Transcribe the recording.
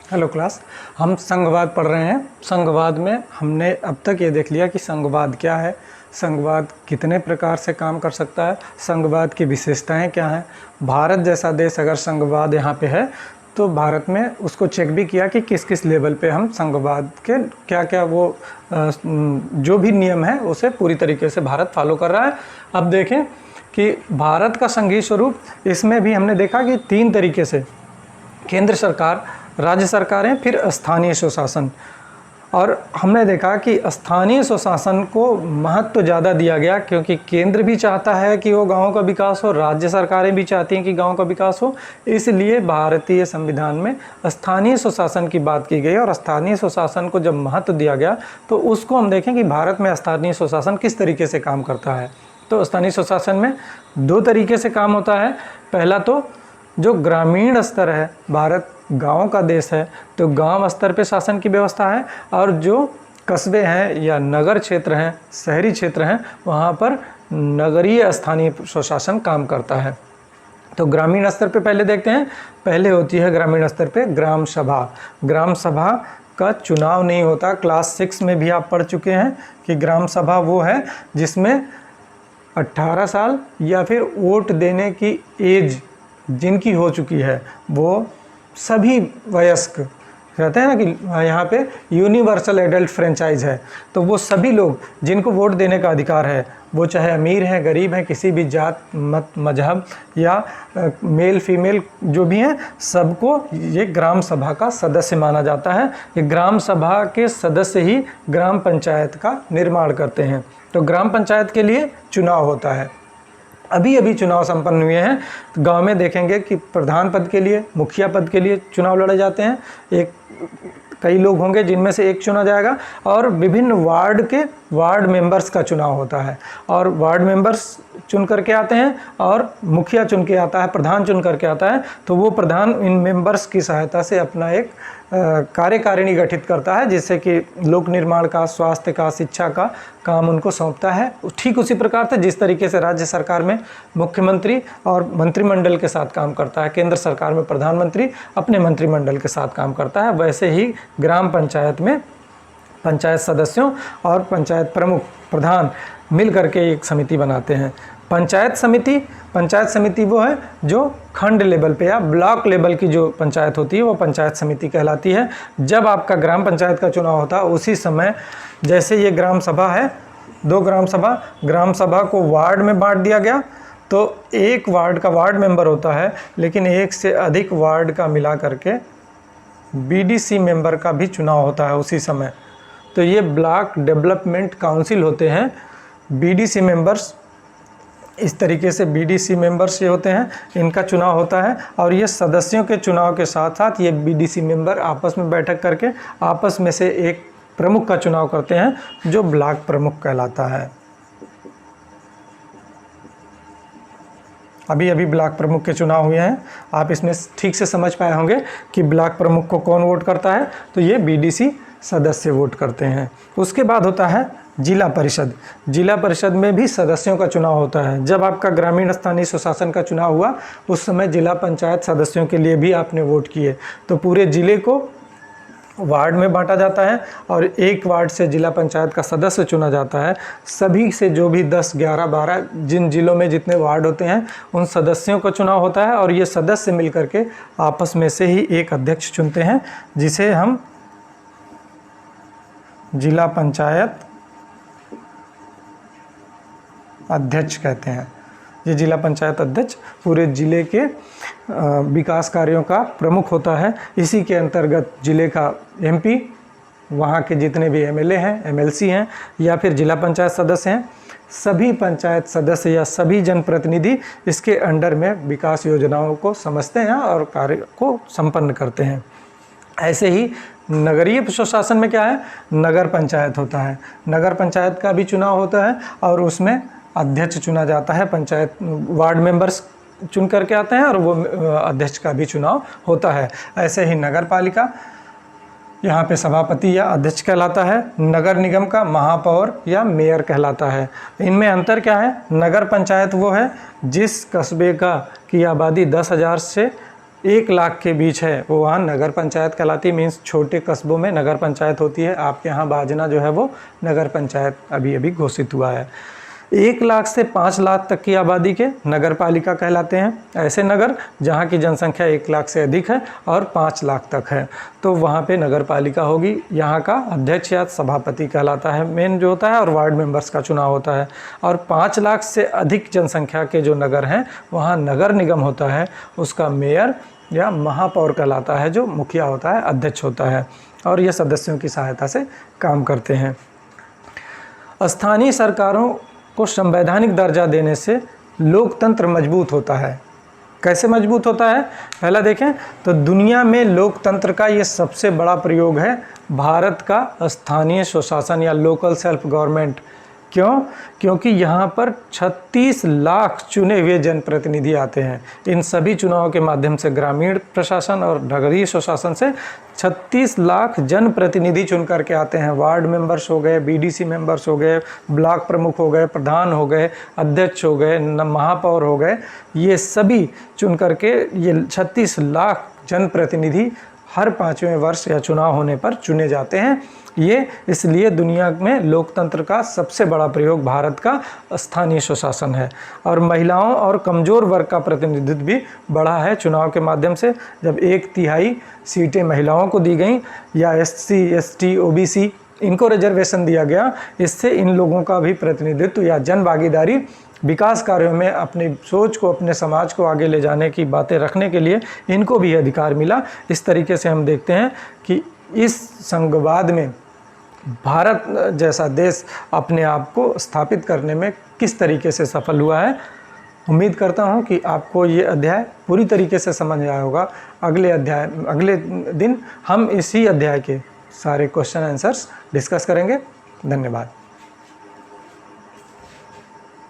Hello class. हम संघवाद पढ़ रहे हैं। संघवाद में हमने अब तक ये देख लिया कि संघवाद क्या है, संघवाद कितने प्रकार से काम कर सकता है, संघवाद की विशेषताएं क्या हैं। भारत जैसा देश अगर संघवाद यहाँ पे है तो भारत में उसको चेक भी किया कि किस किस लेवल पे हम संघवाद के क्या क्या वो जो भी नियम है उसे पूरी तरीके से भारत फॉलो कर रहा है। अब देखें कि भारत का संघीय स्वरूप, इसमें भी हमने देखा कि 3 तरीके से, केंद्र सरकार, राज्य सरकारें, फिर स्थानीय स्वशासन। और हमने देखा कि स्थानीय स्वशासन को महत्व ज़्यादा दिया गया क्योंकि केंद्र भी चाहता है कि वो गाँव का विकास हो, राज्य सरकारें भी चाहती हैं कि गाँव का विकास हो। इसलिए भारतीय संविधान में स्थानीय स्वशासन की बात की गई और स्थानीय स्वशासन को जब महत्व दिया गया तो उसको हम देखें कि भारत में स्थानीय स्वशासन किस तरीके से काम करता है। तो स्थानीय स्वशासन में 2 तरीके से काम होता है। पहला तो जो ग्रामीण स्तर है, भारत गांव का देश है तो गांव स्तर पे शासन की व्यवस्था है, और जो कस्बे हैं या नगर क्षेत्र हैं, शहरी क्षेत्र हैं, वहाँ पर नगरीय स्थानीय स्वशासन काम करता है। तो ग्रामीण स्तर पे पहले देखते हैं। पहले होती है ग्रामीण स्तर पे ग्राम सभा। ग्राम सभा का चुनाव नहीं होता। क्लास 6 में भी आप पढ़ चुके हैं कि ग्राम सभा वो है जिसमें 18 साल या फिर वोट देने की एज जिनकी हो चुकी है, वो सभी वयस्क कहते हैं ना कि यहाँ पे यूनिवर्सल एडल्ट फ्रेंचाइज है, तो वो सभी लोग जिनको वोट देने का अधिकार है, वो चाहे अमीर हैं, गरीब हैं, किसी भी जात मत मजहब या मेल फीमेल जो भी हैं, सबको ये ग्राम सभा का सदस्य माना जाता है। ये ग्राम सभा के सदस्य ही ग्राम पंचायत का निर्माण करते हैं। तो ग्राम पंचायत के लिए चुनाव होता है। अभी चुनाव संपन्न हुए हैं। तो गांव में देखेंगे कि प्रधान पद के लिए, मुखिया पद के लिए चुनाव लड़े जाते हैं। कई लोग होंगे जिनमें से एक चुना जाएगा, और विभिन्न वार्ड के वार्ड मेंबर्स का चुनाव होता है, और वार्ड मेंबर्स चुन करके आते हैं और मुखिया चुन के आता है, प्रधान चुन करके आता है। तो वो प्रधान इन मेंबर्स की सहायता से अपना एक कार्यकारिणी गठित करता है, जिससे कि लोक निर्माण का, स्वास्थ्य का, शिक्षा का काम उनको सौंपता है। ठीक उसी प्रकार से जिस तरीके से राज्य सरकार में मुख्यमंत्री और मंत्रिमंडल के साथ काम करता है, केंद्र सरकार में प्रधानमंत्री अपने मंत्रिमंडल के साथ काम करता है, वैसे ही ग्राम पंचायत में पंचायत सदस्यों और पंचायत प्रमुख, प्रधान मिल करके एक समिति बनाते हैं। पंचायत समिति वो है जो खंड लेवल पे या ब्लॉक लेवल की जो पंचायत होती है वो पंचायत समिति कहलाती है। जब आपका ग्राम पंचायत का चुनाव होता है उसी समय, जैसे ये ग्राम सभा है, 2 ग्राम सभा को वार्ड में बांट दिया गया, तो एक वार्ड का वार्ड मेंबर होता है, लेकिन 1 से अधिक वार्ड का मिला करके बीडीसी मेंबर का भी चुनाव होता है उसी समय। तो ये ब्लॉक डेवलपमेंट काउंसिल होते हैं। बीडीसी मेंबर्स, इस तरीके से बीडीसी मेंबर्स ये होते हैं, इनका चुनाव होता है। और ये सदस्यों के चुनाव के साथ साथ ये बीडीसी मेंबर आपस में बैठक करके आपस में से एक प्रमुख का चुनाव करते हैं जो ब्लॉक प्रमुख कहलाता है। अभी ब्लॉक प्रमुख के चुनाव हुए हैं, आप इसमें ठीक से समझ पाए होंगे कि ब्लॉक प्रमुख को कौन वोट करता है, तो ये बीडीसी सदस्य वोट करते हैं। उसके बाद होता है जिला परिषद। जिला परिषद में भी सदस्यों का चुनाव होता है। जब आपका ग्रामीण स्थानीय स्वशासन का चुनाव हुआ उस समय जिला पंचायत सदस्यों के लिए भी आपने वोट किए, तो पूरे जिले को वार्ड में बांटा जाता है और एक वार्ड से जिला पंचायत का सदस्य चुना जाता है। सभी से जो भी 10, 11, 12 जिन जिलों में जितने वार्ड होते हैं उन सदस्यों का चुनाव होता है, और ये सदस्य मिल करके आपस में से ही एक अध्यक्ष चुनते हैं, जिसे हम जिला पंचायत अध्यक्ष कहते हैं। ये जिला पंचायत अध्यक्ष पूरे जिले के विकास कार्यों का प्रमुख होता है। इसी के अंतर्गत जिले का एमपी, वहाँ के जितने भी एमएलए हैं, एमएलसी हैं या फिर जिला पंचायत सदस्य हैं, सभी पंचायत सदस्य या सभी जनप्रतिनिधि इसके अंडर में विकास योजनाओं को समझते हैं और कार्य को संपन्न करते हैं। ऐसे ही नगरीय स्वशासन में क्या है, नगर पंचायत होता है। नगर पंचायत का भी चुनाव होता है और उसमें अध्यक्ष चुना जाता है। पंचायत वार्ड मेंबर्स चुन करके आते हैं और वो अध्यक्ष का भी चुनाव होता है। ऐसे ही नगर पालिका, यहाँ पे सभापति या अध्यक्ष कहलाता है। नगर निगम का महापौर या मेयर कहलाता है। इनमें अंतर क्या है, नगर पंचायत वो है जिस कस्बे की आबादी 10,000 से 1 लाख के बीच है वो वहाँ नगर पंचायत कहलाती है। मीन्स छोटे कस्बों में नगर पंचायत होती है। आपके यहाँ बाजना जो है वो नगर पंचायत अभी अभी घोषित हुआ है। 1 लाख से 5 लाख तक की आबादी के नगर पालिका कहलाते हैं। ऐसे नगर जहाँ की जनसंख्या 1 लाख से अधिक है और 5 लाख तक है तो वहाँ पे नगर पालिका होगी। यहाँ का अध्यक्ष या सभापति कहलाता है मेन जो होता है, और वार्ड मेंबर्स का चुनाव होता है। और 5 लाख से अधिक जनसंख्या के जो नगर हैं वहाँ नगर निगम होता है, उसका मेयर या महापौर कहलाता है, जो मुखिया होता है, अध्यक्ष होता है, और ये सदस्यों की सहायता से काम करते हैं। स्थानीय सरकारों को संवैधानिक दर्जा देने से लोकतंत्र मजबूत होता है। कैसे मजबूत होता है? पहला देखें तो दुनिया में लोकतंत्र का ये सबसे बड़ा प्रयोग है भारत का स्थानीय स्वशासन या लोकल सेल्फ गवर्नमेंट। क्यों? क्योंकि यहाँ पर 36 लाख चुने हुए जनप्रतिनिधि आते हैं। इन सभी चुनावों के माध्यम से ग्रामीण प्रशासन और नगरीय स्वशासन से 36 लाख जनप्रतिनिधि चुन करके आते हैं। वार्ड मेंबर्स हो गए, बीडीसी मेंबर्स हो गए, ब्लॉक प्रमुख हो गए, प्रधान हो गए, अध्यक्ष हो गए, महापौर हो गए, ये सभी चुन करके ये 36 लाख जनप्रतिनिधि हर 5वें वर्ष या चुनाव होने पर चुने जाते हैं। ये इसलिए दुनिया में लोकतंत्र का सबसे बड़ा प्रयोग भारत का स्थानीय स्वशासन है। और महिलाओं और कमज़ोर वर्ग का प्रतिनिधित्व भी बढ़ा है चुनाव के माध्यम से। जब 1/3 सीटें महिलाओं को दी गई या SC, ST, OBC इनको रिजर्वेशन दिया गया, इससे इन लोगों का भी प्रतिनिधित्व या जन भागीदारी विकास कार्यों में अपनी सोच को, अपने समाज को आगे ले जाने की बातें रखने के लिए इनको भी अधिकार मिला। इस तरीके से हम देखते हैं कि इस संघवाद में भारत जैसा देश अपने आप को स्थापित करने में किस तरीके से सफल हुआ है। उम्मीद करता हूं कि आपको ये अध्याय पूरी तरीके से समझ आया होगा। अगले दिन हम इसी अध्याय के सारे क्वेश्चन आंसर्स डिस्कस करेंगे। धन्यवाद।